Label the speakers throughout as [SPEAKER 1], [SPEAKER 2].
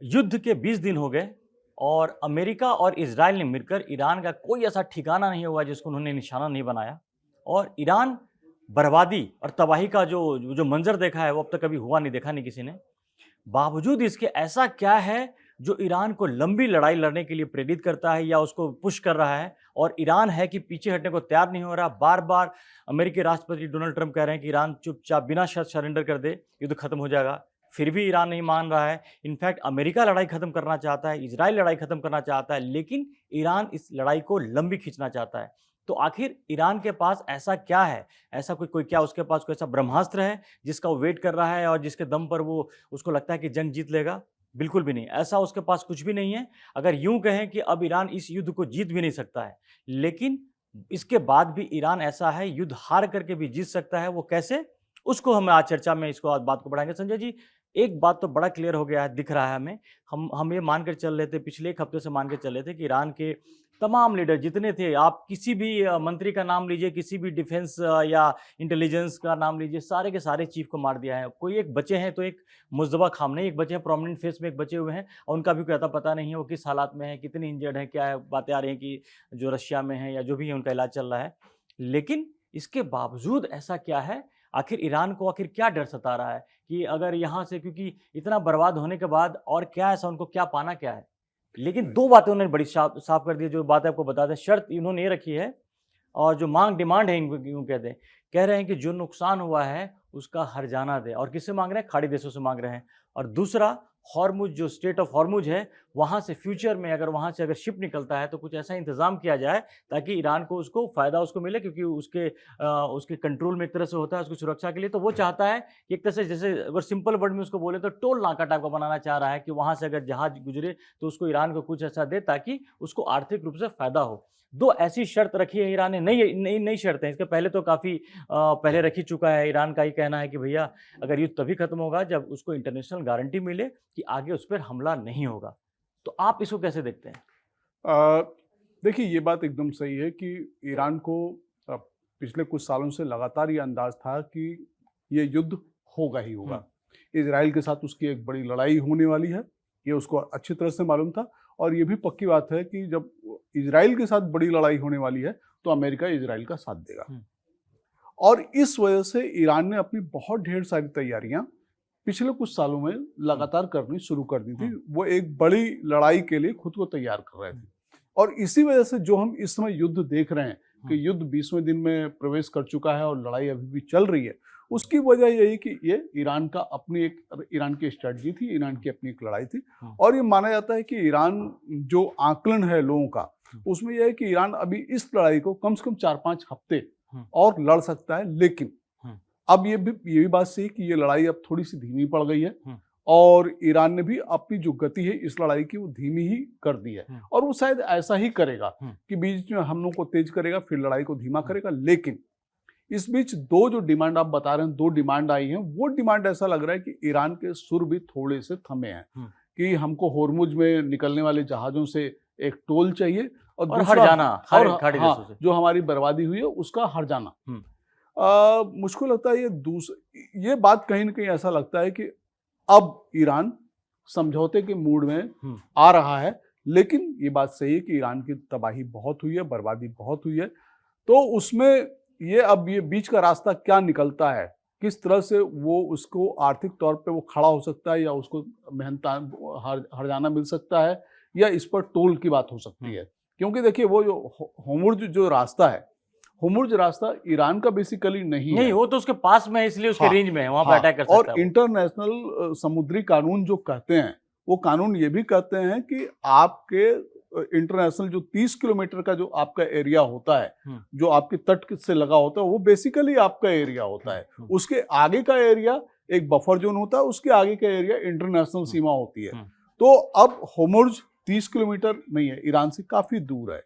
[SPEAKER 1] युद्ध के 20 दिन हो गए और अमेरिका और इजराइल ने मिलकर ईरान का कोई ऐसा ठिकाना नहीं हुआ जिसको उन्होंने निशाना नहीं बनाया। और ईरान बर्बादी और तबाही का जो जो मंजर देखा है वो अब तक कभी हुआ नहीं, देखा नहीं किसी ने। बावजूद इसके ऐसा क्या है जो ईरान को लंबी लड़ाई लड़ने के लिए प्रेरित करता है या उसको पुश कर रहा है? और ईरान है कि पीछे हटने को तैयार नहीं हो रहा। बार बार अमेरिकी राष्ट्रपति डोनाल्ड ट्रंप कह रहे हैं कि ईरान चुपचाप बिना शर्त सरेंडर कर दे, युद्ध खत्म हो जाएगा। फिर भी ईरान नहीं मान रहा है। इनफैक्ट अमेरिका लड़ाई खत्म करना चाहता है, इजराइल लड़ाई खत्म करना चाहता है, लेकिन ईरान इस लड़ाई को लंबी खींचना चाहता है। तो आखिर ईरान के पास ऐसा क्या है? ऐसा कोई कोई क्या उसके पास कोई ऐसा ब्रह्मास्त्र है जिसका वो वेट कर रहा है और जिसके दम पर वो उसको लगता है कि जंग जीत लेगा? बिल्कुल भी नहीं, ऐसा उसके पास कुछ भी नहीं है। अगर यूँ कहें कि अब ईरान इस युद्ध को जीत भी नहीं सकता है, लेकिन इसके बाद भी ईरान ऐसा है, युद्ध हार करके भी जीत सकता है। वो कैसे? उसको हम आज चर्चा में इसको आज बात को बढ़ाएँगे। संजय जी, एक बात तो बड़ा क्लियर हो गया है, दिख रहा है हमें। हम ये मान कर चल रहे थे, पिछले 1 हफ्ते से मान के चल रहे थे कि ईरान के तमाम लीडर जितने थे, आप किसी भी मंत्री का नाम लीजिए, किसी भी डिफेंस या इंटेलिजेंस का नाम लीजिए, सारे के सारे चीफ को मार दिया है। कोई एक बचे हैं तो एक मुज्तबा खामनेई, एक बचे हैं प्रोमिनेंट फेस में, एक बचे हुए हैं और उनका भी कोई अता पता नहीं है वो किस हालात में है, कितने इंजर्ड हैं, क्या है, बातें आ रही हैं कि जो रशिया में है या जो भी है उनका इलाज चल रहा है। लेकिन इसके बावजूद ऐसा क्या है? आखिर ईरान को आखिर क्या डर सता रहा है कि अगर यहाँ से, क्योंकि इतना बर्बाद होने के बाद और क्या ऐसा उनको क्या पाना क्या है? लेकिन 2 बातें उन्होंने बड़ी साफ साफ कर दी है, जो बात आपको बता दें। शर्त इन्होंने ये रखी है और जो माँग डिमांड है, इनको यूँ कहते हैं, कह रहे हैं कि जो नुकसान हुआ है उसका हर्जाना दें। और किससे माँग रहे हैं? खाड़ी देशों से माँग रहे हैं। और दूसरा, हॉर्मुज़, जो स्ट्रेट ऑफ हॉर्मुज़ है, वहाँ से फ्यूचर में अगर वहाँ से अगर शिप निकलता है तो कुछ ऐसा इंतज़ाम किया जाए ताकि ईरान को उसको फ़ायदा उसको मिले, क्योंकि उसके कंट्रोल में एक तरह से होता है, उसकी सुरक्षा के लिए। तो वो चाहता है कि एक तरह से, जैसे अगर सिंपल वर्ड में उसको बोले तो टोल नाका टाइप का बनाना चाह रहा है कि वहाँ से अगर जहाज़ गुज़रे तो उसको ईरान को कुछ ऐसा दे ताकि उसको आर्थिक रूप से फ़ायदा हो। 2 ऐसी शर्त रखी है ईरान ने, नई नई नई शर्तें। इसके पहले तो काफ़ी पहले रख ही चुका है। ईरान का ये कहना है कि भैया, अगर युद्ध तभी खत्म होगा जब उसको इंटरनेशनल गारंटी मिले कि आगे उस पर हमला नहीं होगा। तो आप इसको कैसे देखते हैं?
[SPEAKER 2] अ, देखिए, ये बात एकदम सही है कि ईरान को पिछले कुछ सालों से लगातार ये अंदाज था कि ये युद्ध होगा ही होगा। इजराइल के साथ उसकी एक बड़ी लड़ाई होने वाली है, ये उसको अच्छी तरह से मालूम था। और ये भी पक्की बात है कि जब इजराइल के साथ बड़ी लड़ाई होने वाली है तो अमेरिका इजराइल का साथ देगा। और इस वजह से ईरान ने अपनी बहुत ढेर सारी तैयारियां पिछले कुछ सालों में लगातार करनी शुरू कर दी थी। वो एक बड़ी लड़ाई के लिए खुद को तैयार कर रहे थे। और इसी वजह से जो हम इस समय युद्ध देख रहे हैं कि युद्ध 20वें दिन में प्रवेश कर चुका है और लड़ाई अभी भी चल रही है, उसकी वजह यही कि ये ईरान का अपनी एक ईरान की स्ट्रेटजी थी, ईरान की अपनी एक लड़ाई थी। और ये माना जाता है कि ईरान, जो आकलन है लोगों का, उसमें यह है कि ईरान अभी इस लड़ाई को कम से कम 4-5 हफ्ते और लड़ सकता है। लेकिन अब ये भी बात सही कि ये लड़ाई अब थोड़ी सी धीमी पड़ गई है और ईरान ने भी अपनी जो गति है इस लड़ाई की वो धीमी ही कर दी है। और वो शायद ऐसा ही करेगा कि बीच में हमलों को तेज करेगा, फिर लड़ाई को धीमा करेगा। लेकिन इस बीच 2 जो डिमांड आप बता रहे हैं, 2 डिमांड आई हैं, वो डिमांड ऐसा लग रहा है कि ईरान के सुर भी थोड़े से थमे हैं कि हमको होर्मुज में निकलने वाले जहाजों से एक टोल चाहिए और दूसरा
[SPEAKER 1] हर्जाना,
[SPEAKER 2] जो हमारी बर्बादी हुई है उसका हर्जाना। मुझको लगता है ये बात कहीं ना कहीं ऐसा लगता है कि अब ईरान समझौते के मूड में आ रहा है। लेकिन ये बात सही है कि ईरान की तबाही बहुत हुई है, बर्बादी बहुत हुई है। तो उसमें ये बीच का रास्ता क्या निकलता है, किस तरह से वो उसको आर्थिक तौर पे वो खड़ा हो सकता है या उसको हर्जाना मिल सकता है या इस पर टोल की बात हो सकती है। क्योंकि देखिए, वो जो होर्मुज जो रास्ता है, होर्मुज रास्ता ईरान का बेसिकली नहीं है।
[SPEAKER 1] वो तो उसके पास में है, इसलिए उसके रेंज में है, वहां पर अटैक कर सकता है।
[SPEAKER 2] और इंटरनेशनल समुद्री कानून जो कहते हैं, वो कानून ये भी कहते हैं कि आपके इंटरनेशनल जो 30 किलोमीटर का जो आपका एरिया होता है, जो आपके तट से लगा होता है, वो बेसिकली आपका एरिया होता है। उसके आगे का एरिया एक बफर जोन होता है, उसके आगे का एरिया इंटरनेशनल सीमा होती है। तो अब होर्मुज 30 किलोमीटर नहीं है, ईरान से काफी दूर है।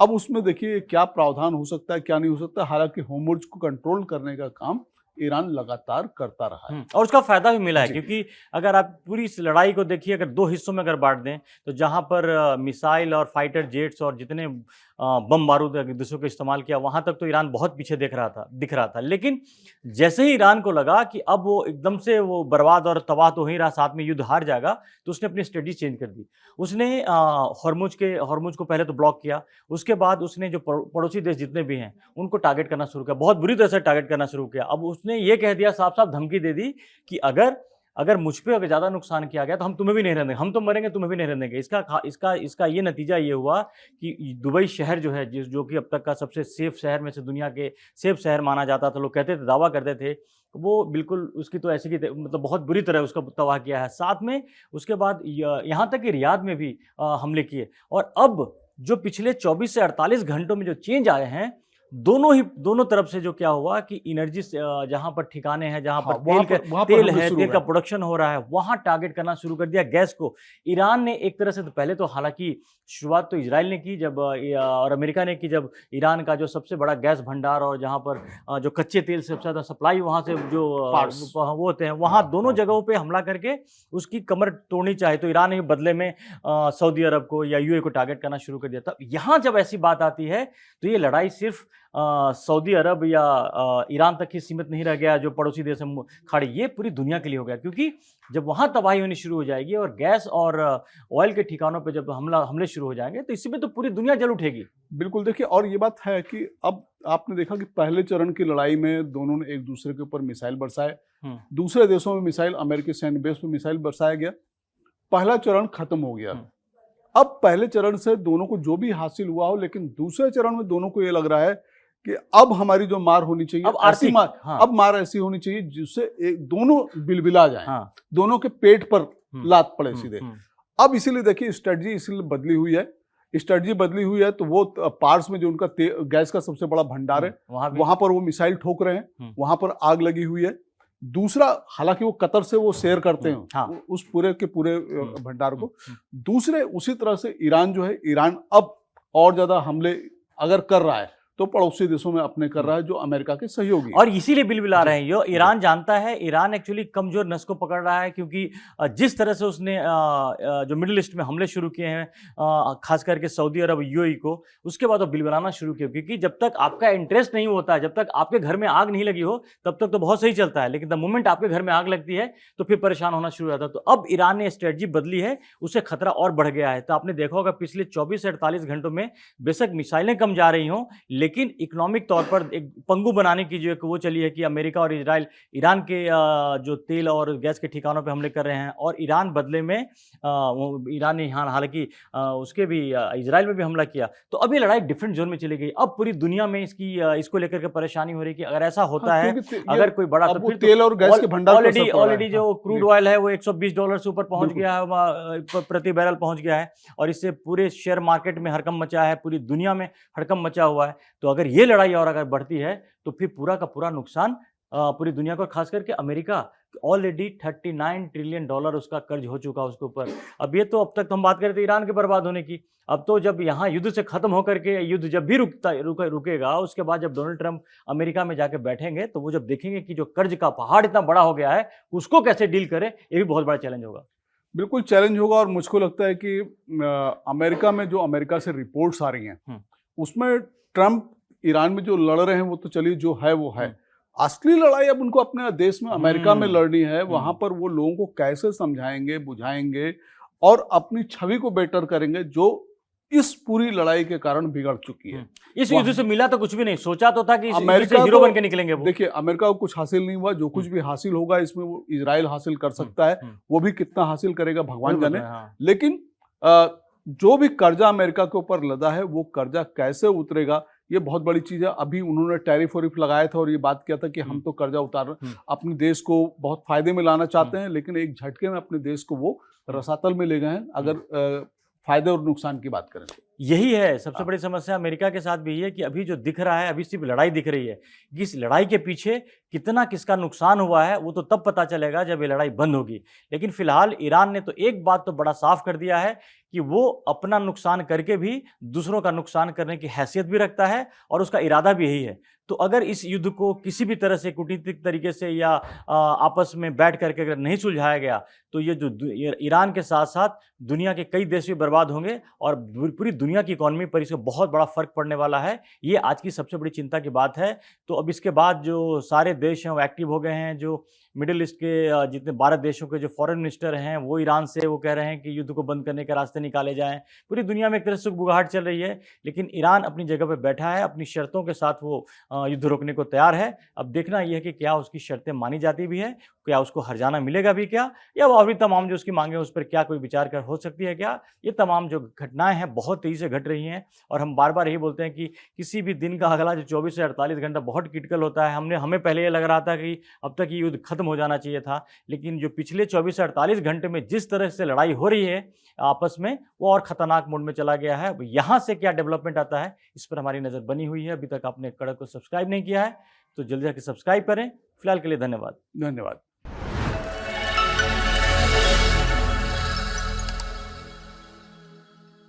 [SPEAKER 2] अब उसमें देखिए क्या प्रावधान हो सकता है, क्या नहीं हो सकता। हालांकि होर्मुज को कंट्रोल करने का काम ईरान लगातार करता रहा है
[SPEAKER 1] और उसका फायदा भी मिला है, क्योंकि अगर आप पूरी इस लड़ाई को देखिए, अगर 2 हिस्सों में अगर बांट दें तो जहां पर मिसाइल और फाइटर जेट्स और जितने बम बारूद एक दूसरे को इस्तेमाल किया, वहाँ तक तो ईरान बहुत पीछे दिख रहा था। लेकिन जैसे ही ईरान को लगा कि अब वो एकदम से वो बर्बाद और तबाह तो हो ही रहा, साथ में युद्ध हार जाएगा, तो उसने अपनी स्ट्रेटजी चेंज कर दी। उसने हॉर्मुज को पहले तो ब्लॉक किया, उसके बाद उसने जो पड़ोसी देश जितने भी हैं उनको टारगेट करना शुरू किया, बहुत बुरी तरह से टारगेट करना शुरू किया। अब उसने ये कह दिया, साफ साफ धमकी दे दी कि अगर मुझ पे अगर ज़्यादा नुकसान किया गया तो हम तुम्हें भी नहीं रहने देंगे, हम तो मरेंगे तुम्हें भी नहीं रहने देंगे। इसका ये नतीजा ये हुआ कि दुबई शहर जो है, जो कि अब तक का सबसे सेफ शहर में से, दुनिया के सेफ शहर माना जाता था, लोग कहते थे, दावा करते थे, वो बिल्कुल उसकी तो ऐसी की मतलब बहुत बुरी तरह उसका तबाह किया है। साथ में उसके बाद यहाँ तक कि रियाद में भी हमले किए। और अब जो पिछले 24 से 48 घंटों में जो चेंज आए हैं, दोनों तरफ से जो क्या हुआ कि एनर्जी जहां पर ठिकाने हैं, जहां पर तेल है, तेल का प्रोडक्शन हो रहा है, वहां टारगेट करना शुरू कर दिया गैस को। ईरान ने एक तरह से तो पहले तो, हालांकि शुरुआत तो इजराइल ने की जब और अमेरिका ने की, जब ईरान का जो सबसे बड़ा गैस भंडार और जहां पर जो कच्चे तेल से सबसे ज्यादा सप्लाई वहां से जो वो होते हैं, वहां दोनों जगहों पे हमला करके उसकी कमर तोड़नी चाहे, तो ईरान ने बदले में सऊदी अरब को या यूएई को टारगेट करना शुरू कर दिया था। यहाँ जब ऐसी बात आती है तो ये लड़ाई सिर्फ सऊदी अरब या ईरान तक ही सीमित नहीं रह गया, जो पड़ोसी देश है खाड़ी, ये पूरी दुनिया के लिए हो गया। क्योंकि जब वहां तबाही होनी शुरू हो जाएगी और गैस और ऑयल के ठिकानों पे जब हमले शुरू हो जाएंगे, तो इसी में तो पूरी दुनिया जल उठेगी।
[SPEAKER 2] बिल्कुल, देखिए, और ये बात है कि अब आपने देखा कि पहले चरण की लड़ाई में दोनों ने एक दूसरे के ऊपर मिसाइल बरसाए, दूसरे देशों में मिसाइल, अमेरिकी सैन्य बेस में मिसाइल बरसाया गया, पहला चरण खत्म हो गया। अब पहले चरण से दोनों को जो भी हासिल हुआ हो, लेकिन दूसरे चरण में दोनों को ये लग रहा है कि अब हमारी जो मार होनी चाहिए, अब ऐसी मार, अब मार ऐसी होनी चाहिए जिससे दोनों बिलबिला जाएं, दोनों के पेट पर लात पड़े सीधे। अब इसीलिए देखिए स्ट्रेटजी इसीलिए बदली हुई है, तो वो पार्स में जो उनका गैस का सबसे बड़ा भंडार है, वहां पर वो मिसाइल ठोक रहे हैं, वहां पर आग लगी हुई है। दूसरा, हालांकि वो कतर से वो शेयर करते हैं उस पूरे के पूरे भंडार को। दूसरे, उसी तरह से ईरान जो है, ईरान अब और ज्यादा हमले अगर कर रहा है तो पड़ोसी देशों में अपने कर रहा है, जो अमेरिका के सहयोगी,
[SPEAKER 1] और इसीलिए बिलबिला रहे हैं। ये ईरान जानता है, ईरान एक्चुअली कमजोर नस को पकड़ रहा है, क्योंकि जिस तरह से उसने जो मिडिल ईस्ट में हमले शुरू किए हैं, खास करके सऊदी अरब, यूएई को, उसके बाद वो बिलबिलाना शुरू किया। क्योंकि जब तक आपका इंटरेस्ट नहीं होता है, जब तक आपके घर में आग नहीं लगी हो, तब तक तो बहुत सही चलता है, लेकिन द मोमेंट आपके घर में आग लगती है तो फिर परेशान होना शुरू हो जाता है। तो अब ईरान ने स्ट्रेटजी बदली है, उससे खतरा और बढ़ गया है। तो आपने देखा होगा पिछले 24 से 48 घंटों में बेशक मिसाइलें कम जा रही हों, लेकिन इकोनॉमिक तौर पर एक पंगु बनाने की जो एक वो चली है कि अमेरिका और इजराइल ईरान के जो तेल और गैस के ठिकानों पे हमले कर रहे हैं, और ईरान बदले में ईरान ने यहाँ हालांकि उसके भी इजराइल में भी हमला किया। तो अब ये लड़ाई डिफरेंट जोन में चली गई। अब पूरी दुनिया में इसको लेकर के परेशानी हो रही है कि अगर ऐसा होता है, अगर कोई बड़ा, तो फिर
[SPEAKER 2] तेल और गैस के भंडार
[SPEAKER 1] ऑलरेडी जो क्रूड ऑयल है वो $120 से ऊपर पहुंच गया है, प्रति बैरल पहुंच गया है, और इससे पूरे शेयर मार्केट में हड़कंप मचा है, पूरी दुनिया में हड़कंप मचा हुआ है। तो अगर ये लड़ाई और अगर बढ़ती है तो फिर पूरा का पूरा नुकसान पूरी दुनिया को, खास करके अमेरिका, ऑलरेडी $39 ट्रिलियन उसका कर्ज हो चुका उसके ऊपर। अब ये तो, अब तक हम बात कर रहे थे ईरान के बर्बाद होने की, अब तो जब यहाँ युद्ध से खत्म होकर के, युद्ध जब भी रुकेगा, उसके बाद जब डोनाल्ड ट्रंप अमेरिका में जाके बैठेंगे, तो वो जब देखेंगे कि जो कर्ज का पहाड़ इतना बड़ा हो गया है, उसको कैसे डील करें, ये भी बहुत बड़ा चैलेंज होगा।
[SPEAKER 2] बिल्कुल चैलेंज होगा। और मुझको लगता है कि अमेरिका में जो अमेरिका से रिपोर्ट्स आ रही हैं, उसमें ट्रंप ईरान में जो लड़ रहे हैं वो तो चलिए जो है वो है, असली लड़ाई अब उनको अपने देश में अमेरिका में लड़नी है। वहां पर वो लोगों को कैसे समझाएंगे, बुझाएंगे और अपनी छवि को बेटर करेंगे, जो इस पूरी लड़ाई के कारण बिगड़ चुकी है।
[SPEAKER 1] इस युद्ध से मिला तो कुछ भी नहीं, सोचा तो था कि अमेरिका हीरो बन के निकलेंगे वो।
[SPEAKER 2] देखिए, अमेरिका को कुछ हासिल नहीं हुआ, जो कुछ भी हासिल होगा इसमें वो इजराइल हासिल कर सकता है, वो भी कितना हासिल करेगा भगवान जाने। लेकिन जो भी कर्जा अमेरिका के ऊपर लदा है, वो कर्जा कैसे उतरेगा, ये बहुत बड़ी चीज है। अभी उन्होंने टैरिफ वैरिफ लगाया था और ये बात किया था कि हम तो कर्जा उतार अपने देश को बहुत फायदे में लाना चाहते हैं, लेकिन एक झटके में अपने देश को वो रसातल में ले गए हैं, अगर फायदे और नुकसान की बात करें।
[SPEAKER 1] यही है सबसे बड़ी समस्या अमेरिका के साथ भी, है कि अभी जो दिख रहा है, अभी सिर्फ लड़ाई दिख रही है, कि इस लड़ाई के पीछे कितना किसका नुकसान हुआ है वो तो तब पता चलेगा जब ये लड़ाई बंद होगी। लेकिन फिलहाल ईरान ने तो एक बात तो बड़ा साफ कर दिया है कि वो अपना नुकसान करके भी दूसरों का नुकसान करने की हैसियत भी रखता है, और उसका इरादा भी यही है। तो अगर इस युद्ध को किसी भी तरह से कूटनीतिक तरीके से या आपस में बैठ करके अगर नहीं सुलझाया गया, तो ये जो ईरान के साथ साथ दुनिया के कई देश भी बर्बाद होंगे और पूरी दुनिया की इकोनॉमी पर इसका बहुत बड़ा फर्क पड़ने वाला है। ये आज की सबसे बड़ी चिंता की बात है। तो अब इसके बाद जो सारे देश हैं वो एक्टिव हो गए हैं। जो मिडिल ईस्ट के जितने 12 देशों के जो फॉरेन मिनिस्टर हैं वो ईरान से वो कह रहे हैं कि युद्ध को बंद करने के रास्ते निकाले जाएँ। पूरी दुनिया में एक तरह से सुगबुगाहट चल रही है, लेकिन ईरान अपनी जगह पे बैठा है, अपनी शर्तों के साथ वो युद्ध रोकने को तैयार है। अब देखना ये है कि क्या उसकी शर्तें मानी जाती भी है, क्या उसको हर्जाना मिलेगा भी क्या? या वो और भी तमाम जो उसकी माँगें हैं उस पर क्या कोई विचार कर हो सकती है क्या? ये तमाम जो घटनाएँ हैं बहुत तेज़ी से घट रही हैं और हम बार-बार यही बोलते हैं कि किसी भी दिन का अगला जो 24 से 48 घंटा बहुत क्रिटिकल होता है। हमें पहले ये लग रहा था कि अब तक ये युद्ध खत्म हो जाना चाहिए था, लेकिन जो पिछले 24 से 48 घंटे में जिस तरह से लड़ाई हो रही है आपस में, वो और खतरनाक मोड में चला गया है। अब यहाँ से क्या डेवलपमेंट आता है, इस पर हमारी नज़र बनी हुई है। अभी तक आपने कड़क को सब्सक्राइब नहीं किया है, तो जल्दी जाके सब्सक्राइब करें। फिलहाल के लिए धन्यवाद।
[SPEAKER 2] धन्यवाद।